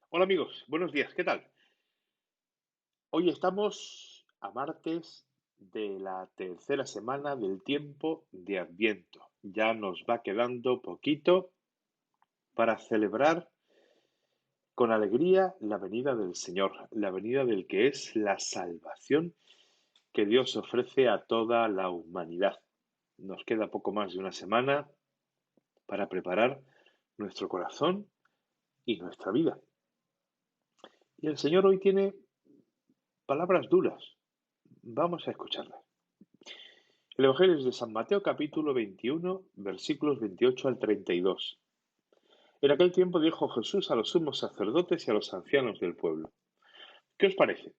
Hola amigos, buenos días, ¿qué tal? Hoy estamos a martes de la tercera semana del tiempo de Adviento. Ya nos va quedando poquito para celebrar con alegría la venida del Señor, la venida del que es la salvación que Dios ofrece a toda la humanidad. Nos queda poco más de una semana para preparar nuestro corazón y nuestra vida. Y el Señor hoy tiene palabras duras. Vamos a escucharlas. El Evangelio es de San Mateo capítulo 21, versículos 28 al 32. En aquel tiempo dijo Jesús a los sumos sacerdotes y a los ancianos del pueblo: ¿Qué os parece?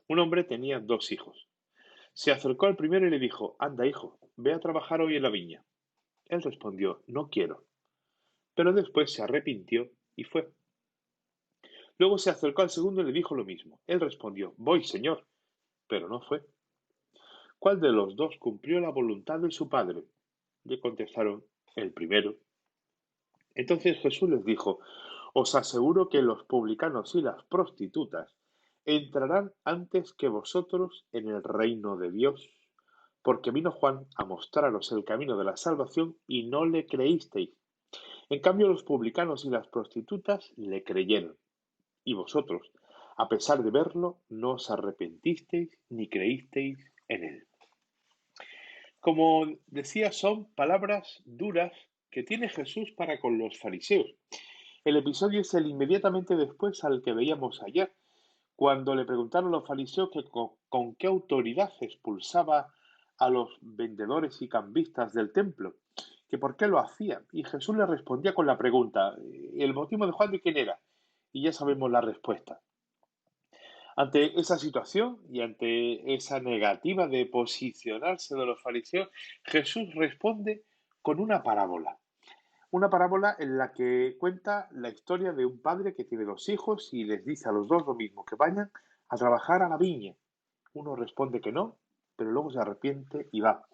Un hombre tenía dos hijos. Se acercó al primero y le dijo: Anda, hijo, ve a trabajar hoy en la viña. Él respondió: No quiero. Pero después se arrepintió y fue. Luego se acercó al segundo y le dijo lo mismo. Él respondió: Voy, señor. Pero no fue. ¿Cuál de los dos cumplió la voluntad de su padre? Le contestaron: El primero. Entonces Jesús les dijo: Os aseguro que los publicanos y las prostitutas entrarán antes que vosotros en el reino de Dios, porque vino Juan a mostraros el camino de la salvación y no le creísteis. En cambio, los publicanos y las prostitutas le creyeron. Y vosotros, a pesar de verlo, no os arrepentisteis ni creísteis en él. Como decía, son palabras duras que tiene Jesús para con los fariseos. El episodio es el inmediatamente después al que veíamos ayer, cuando le preguntaron a los fariseos que con qué autoridad expulsaba a los vendedores y cambistas del templo, que por qué lo hacía. Y Jesús le respondía con la pregunta: ¿el motivo de Juan de quién era? Y ya sabemos la respuesta. Ante esa situación y ante esa negativa de posicionarse de los fariseos, Jesús responde con una parábola en la que cuenta la historia de un padre que tiene dos hijos y les dice a los dos lo mismo: que vayan a trabajar a la viña. Uno responde que no, pero luego se arrepiente y va.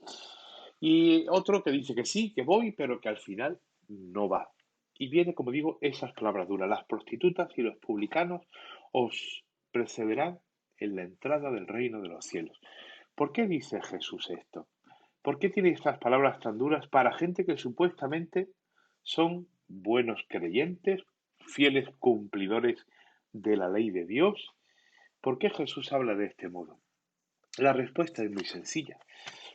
Y otro que dice que sí, que voy, pero que al final no va. Y viene, como digo, esas palabras duras: las prostitutas y los publicanos os precederán en la entrada del reino de los cielos. ¿Por qué dice Jesús esto? ¿Por qué tiene estas palabras tan duras para gente que supuestamente son buenos creyentes, fieles cumplidores de la ley de Dios? ¿Por qué Jesús habla de este modo? La respuesta es muy sencilla: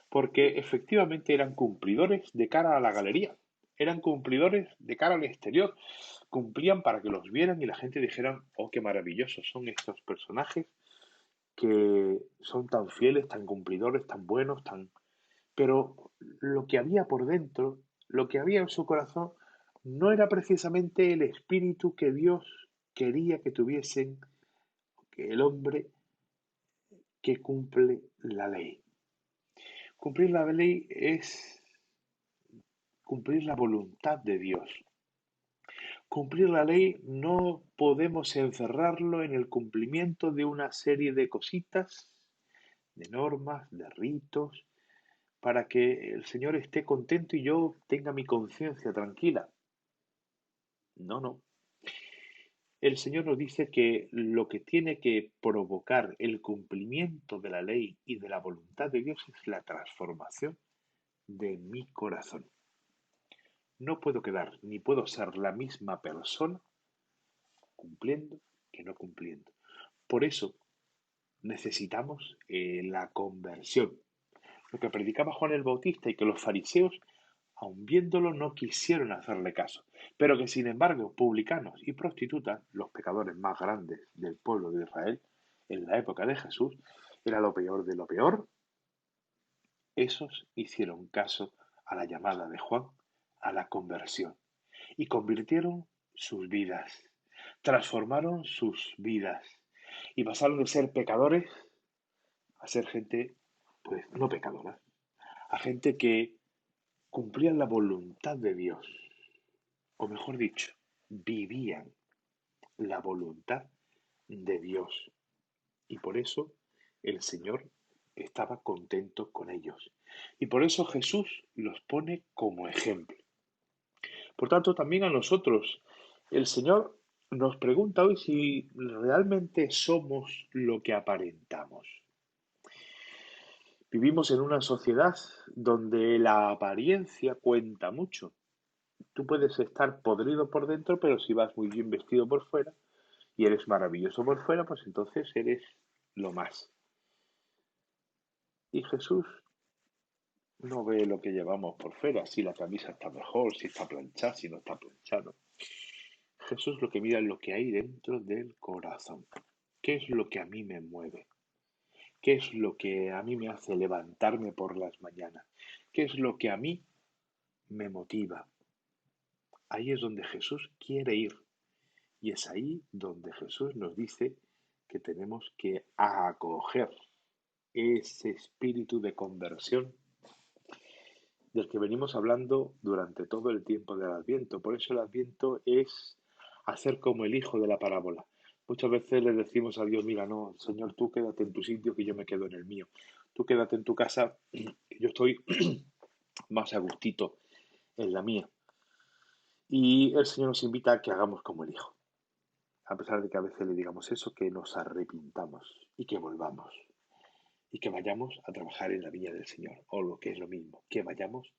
porque efectivamente eran cumplidores de cara a la galería, eran cumplidores de cara al exterior, cumplían para que los vieran y la gente dijera: oh, qué maravillosos son estos personajes que son tan fieles, tan cumplidores, tan buenos, tan... Pero lo que había por dentro, lo que había en su corazón, no era precisamente el espíritu que Dios quería que tuviesen que el hombre que cumple la ley. Cumplir la ley es cumplir la voluntad de Dios. Cumplir la ley no podemos encerrarlo en el cumplimiento de una serie de cositas, de normas, de ritos, para que el Señor esté contento y yo tenga mi conciencia tranquila. No, no. El Señor nos dice que lo que tiene que provocar el cumplimiento de la ley y de la voluntad de Dios es la transformación de mi corazón. No puedo quedar ni puedo ser la misma persona cumpliendo que no cumpliendo. Por eso necesitamos la conversión. Lo que predicaba Juan el Bautista y que los fariseos, aun viéndolo, no quisieron hacerle caso, pero que sin embargo publicanos y prostitutas, los pecadores más grandes del pueblo de Israel en la época de Jesús, era lo peor de lo peor, esos hicieron caso a la llamada de Juan a la conversión y convirtieron sus vidas, transformaron sus vidas y pasaron de ser pecadores a ser gente, pues, no pecadora, a gente que cumplía la voluntad de Dios, o mejor dicho, vivían la voluntad de Dios. Y por eso el Señor estaba contento con ellos. Y por eso Jesús los pone como ejemplo. Por tanto, también a nosotros, el Señor nos pregunta hoy si realmente somos lo que aparentamos. Vivimos en una sociedad donde la apariencia cuenta mucho. Tú puedes estar podrido por dentro, pero si vas muy bien vestido por fuera y eres maravilloso por fuera, pues entonces eres lo más. Y Jesús no ve lo que llevamos por fuera, si la camisa está mejor, si está planchada, si no está planchado. Jesús lo que mira es lo que hay dentro del corazón. ¿Qué es lo que a mí me mueve? ¿Qué es lo que a mí me hace levantarme por las mañanas? ¿Qué es lo que a mí me motiva? Ahí es donde Jesús quiere ir. Y es ahí donde Jesús nos dice que tenemos que acoger ese espíritu de conversión del que venimos hablando durante todo el tiempo del Adviento. Por eso el Adviento es hacer como el hijo de la parábola. Muchas veces le decimos a Dios, mira, no, Señor, tú quédate en tu sitio que yo me quedo en el mío. Tú quédate en tu casa, que yo estoy más a gustito en la mía. Y el Señor nos invita a que hagamos como el hijo. A pesar de que a veces le digamos eso, que nos arrepintamos y que volvamos. Y que vayamos a trabajar en la viña del Señor. O lo que es lo mismo, que vayamos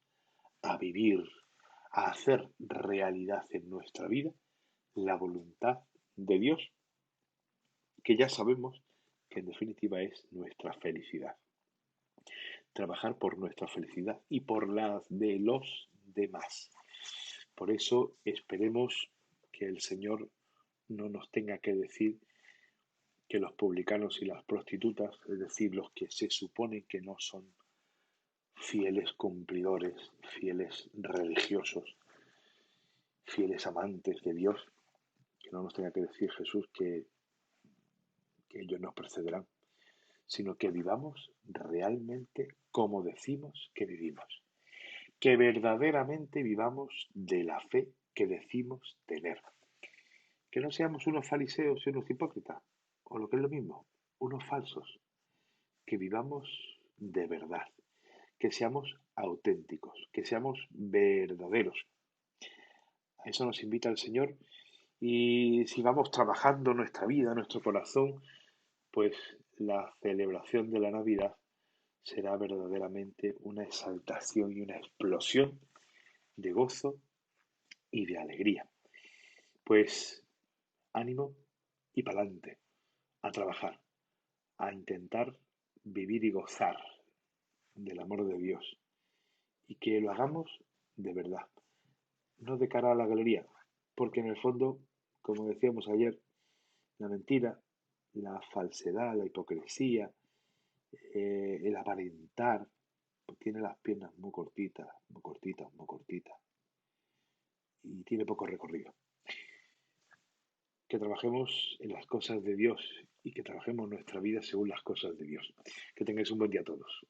a vivir, a hacer realidad en nuestra vida la voluntad de Dios, que ya sabemos que en definitiva es nuestra felicidad. Trabajar por nuestra felicidad y por la de los demás. Por eso esperemos que el Señor no nos tenga que decir que los publicanos y las prostitutas, es decir, los que se supone que no son fieles cumplidores, fieles religiosos, fieles amantes de Dios, que no nos tenga que decir Jesús que ellos nos precederán, sino que vivamos realmente como decimos que vivimos, que verdaderamente vivamos de la fe que decimos tener, que no seamos unos fariseos y unos hipócritas, o lo que es lo mismo, unos falsos, que vivamos de verdad, que seamos auténticos, que seamos verdaderos. A eso nos invita el Señor y si vamos trabajando nuestra vida, nuestro corazón, pues la celebración de la Navidad será verdaderamente una exaltación y una explosión de gozo y de alegría. Pues ánimo y pa'lante, a trabajar, a intentar vivir y gozar del amor de Dios y que lo hagamos de verdad, no de cara a la galería, porque en el fondo, como decíamos ayer, la mentira, la falsedad, la hipocresía, el aparentar, pues tiene las piernas muy cortitas, muy cortitas, muy cortitas y tiene poco recorrido. Que trabajemos en las cosas de Dios y que trabajemos nuestra vida según las cosas de Dios. Que tengáis un buen día a todos.